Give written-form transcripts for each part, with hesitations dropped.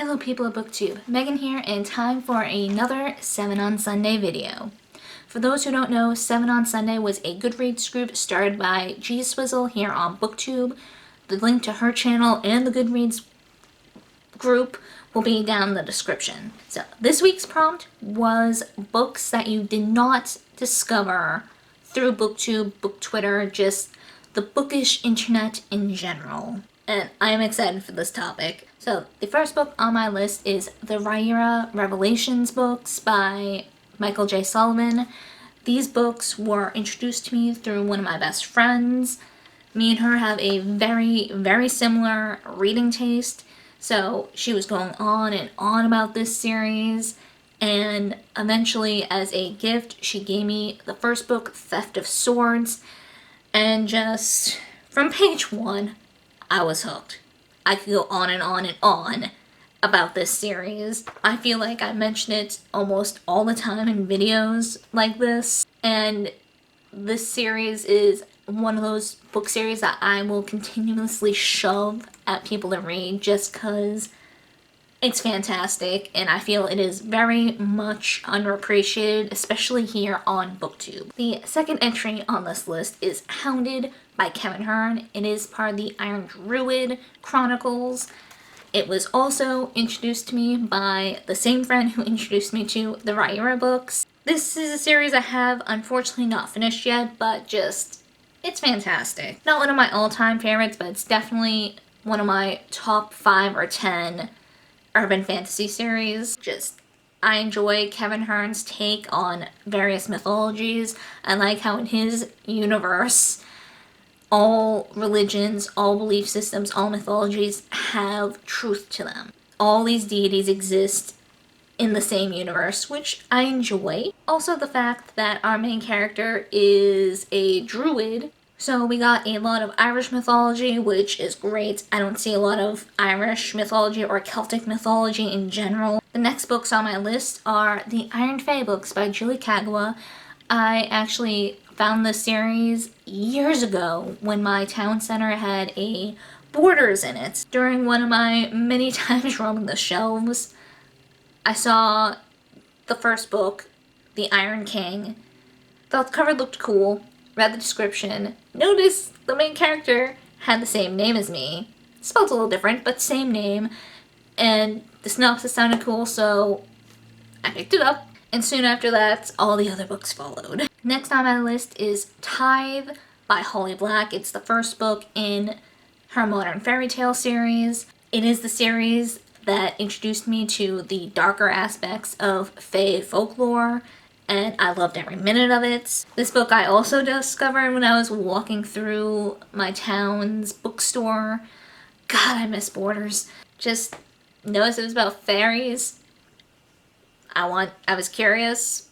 Hello people of Booktube, Megan here, and time for another 7 on Sunday video. For those who don't know, 7 on Sunday was a Goodreads group started by G Swizzle here on Booktube. The link to her channel and the Goodreads group will be down in the description. So this week's prompt was books that you did not discover through Booktube, Book Twitter, just the bookish internet in general. And I am excited for this topic. So the first book on my list is the Rangers Revelations books by Michael J. Sullivan. These books were introduced to me through one of my best friends. Me and her have a very similar reading taste. So she was going on and on about this series. And eventually, as a gift, she gave me the first book, Theft of Swords. And just from page 1, I was hooked. I could go on and on and on about this series. I feel like I mention it almost all the time in videos like this. And this series is one of those book series that I will continuously shove at people to read just because it's fantastic, and I feel it is very much underappreciated, especially here on Booktube. The second entry on this list is Hounded by Kevin Hearn. It is part of the Iron Druid Chronicles. It was also introduced to me by the same friend who introduced me to the Rangers books. This is a series I have unfortunately not finished yet, but just, it's fantastic. Not one of my all-time favorites, but it's definitely one of my top 5 or 10 urban fantasy series. Just, I enjoy Kevin Hearn's take on various mythologies. I like how in his universe, all religions, all belief systems, all mythologies have truth to them. All these deities exist in the same universe, which I enjoy. Also the fact that our main character is a druid. So we got a lot of Irish mythology, which is great. I don't see a lot of Irish mythology or Celtic mythology in general. The next books on my list are the Iron Fae books by Julie Kagawa. I actually found this series years ago when my town center had a Borders in it. During one of my many times roaming the shelves, I saw the first book, The Iron King. Thought the cover looked cool. Read the description, noticed the main character had the same name as me. Spelled a little different, but same name. And the synopsis sounded cool, so I picked it up. And soon after that, all the other books followed. Next on my list is Tithe by Holly Black. It's the first book in her Modern Fairy Tale series. It is the series that introduced me to the darker aspects of Fae folklore, and I loved every minute of it. This book I also discovered when I was walking through my town's bookstore. God, I miss Borders. Just noticed it was about fairies. I was curious,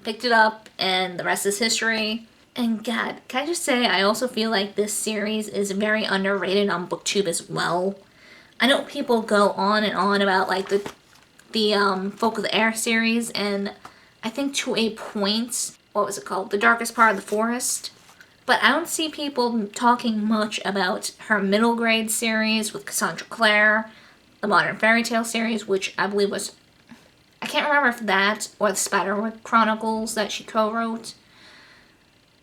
picked it up, and the rest is history. And God, can I just say, I also feel like this series is very underrated on Booktube as well. I know people go on and on about like the Folk of the Air series, and I think to a point, what was it called? The Darkest Part of the Forest. But I don't see people talking much about her middle grade series with Cassandra Clare, the Modern Fairy Tale series, which I believe was, I can't remember if that or the Spiderwick Chronicles that she co-wrote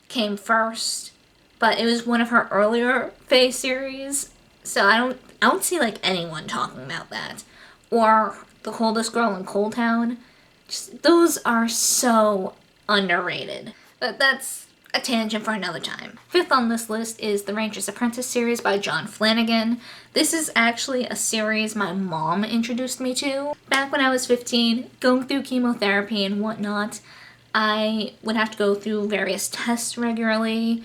came first. But it was one of her earlier Fae series, so I don't see like anyone talking about that. Or The Coldest Girl in Coal Town. Just, those are so underrated. But that's a tangent for another time. Fifth on this list is the Rangers Apprentice series by John Flanagan. This is actually a series my mom introduced me to. Back when I was 15, going through chemotherapy and whatnot, I would have to go through various tests regularly.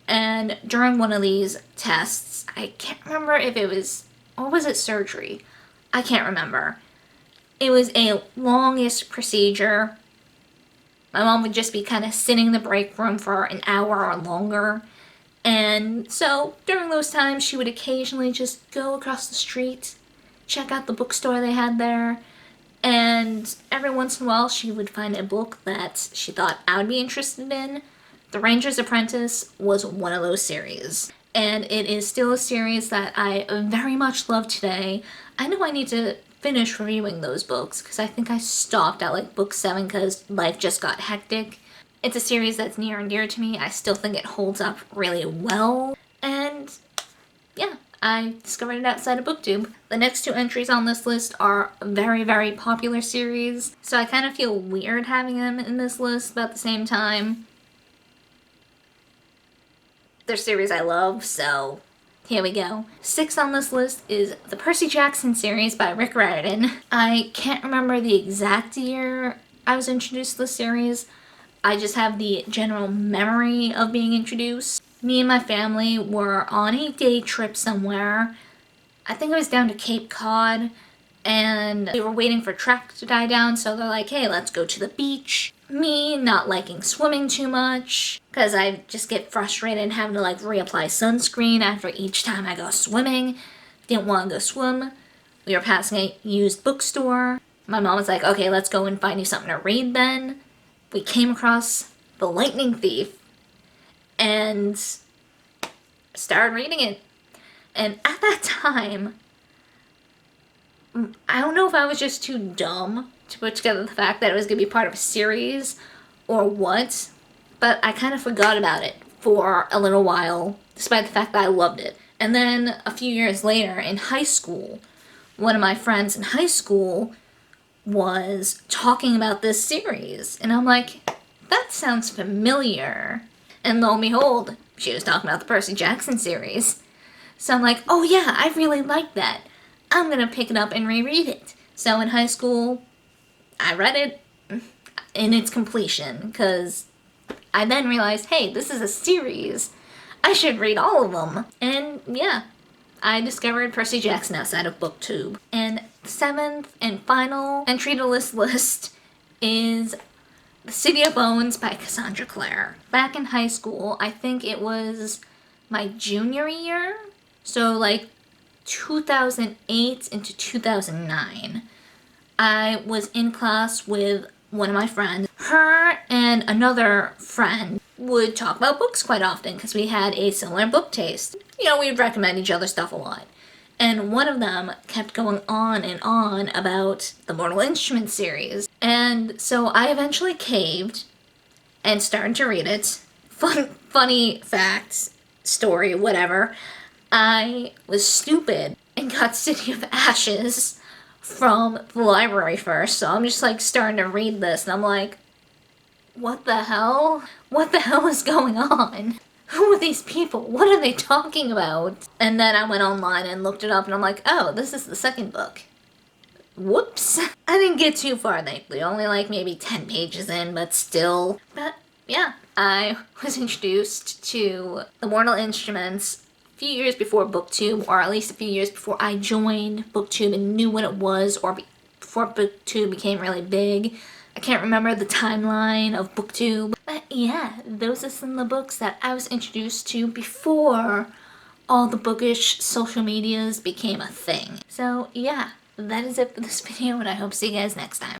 And during one of these tests, I can't remember if it was, or was it surgery? I can't remember. It was a longest procedure. My mom would just be kind of sitting in the break room for an hour or longer. And so during those times, she would occasionally just go across the street, check out the bookstore they had there. And every once in a while, she would find a book that she thought I would be interested in. The Rangers Apprentice was one of those series. And it is still a series that I very much love today. I know I need to finish reviewing those books because I think I stopped at like book 7 because life just got hectic. It's a series that's near and dear to me. I still think it holds up really well. And yeah, I discovered it outside of Booktube. The next 2 entries on this list are very, very popular series, so I kind of feel weird having them in this list, but at the same time, they're series I love, so here we go. 6 on this list is the Percy Jackson series by Rick Riordan. I can't remember the exact year I was introduced to the series. I just have the general memory of being introduced. Me and my family were on a day trip somewhere. I think it was down to Cape Cod, and we were waiting for traffic to die down, so they're like, hey, let's go to the beach. Me not liking swimming too much, because I just get frustrated having to like reapply sunscreen after each time I go swimming. Didn't want to go swim. We were passing a used bookstore. My mom was like, okay, let's go and find you something to read then. We came across The Lightning Thief and started reading it. And at that time, I don't know if I was just too dumb to put together the fact that it was going to be part of a series or what, but I kind of forgot about it for a little while, despite the fact that I loved it. And then a few years later in high school, one of my friends in high school was talking about this series, and I'm like, that sounds familiar. And lo and behold, she was talking about the Percy Jackson series. So I'm like, oh yeah, I really like that. I'm gonna pick it up and reread it. So in high school, I read it in its completion, because I then realized, hey, this is a series. I should read all of them. And yeah, I discovered Percy Jackson outside of Booktube. And the 7th and final entry to this list is The City of Bones by Cassandra Clare. Back in high school, I think it was my junior year, so like 2008 into 2009. I was in class with one of my friends. Her and another friend would talk about books quite often because we had a similar book taste. You know, we'd recommend each other stuff a lot. And one of them kept going on and on about the Mortal Instruments series. And so I eventually caved and started to read it. Funny fact, story, whatever. I was stupid and got City of Ashes from the library first. So I'm just like starting to read this and I'm like, what the hell? What the hell is going on? Who are these people? What are they talking about? And then I went online and looked it up and I'm like, oh, this is the second book. Whoops. I didn't get too far, thankfully. Only like maybe 10 pages in, but still. But yeah, I was introduced to the Mortal Instruments a few years before Booktube, or at least a few years before I joined Booktube and knew what it was, or before Booktube became really big. I can't remember the timeline of Booktube. But yeah, those are some of the books that I was introduced to before all the bookish social medias became a thing. So yeah, that is it for this video, and I hope to see you guys next time.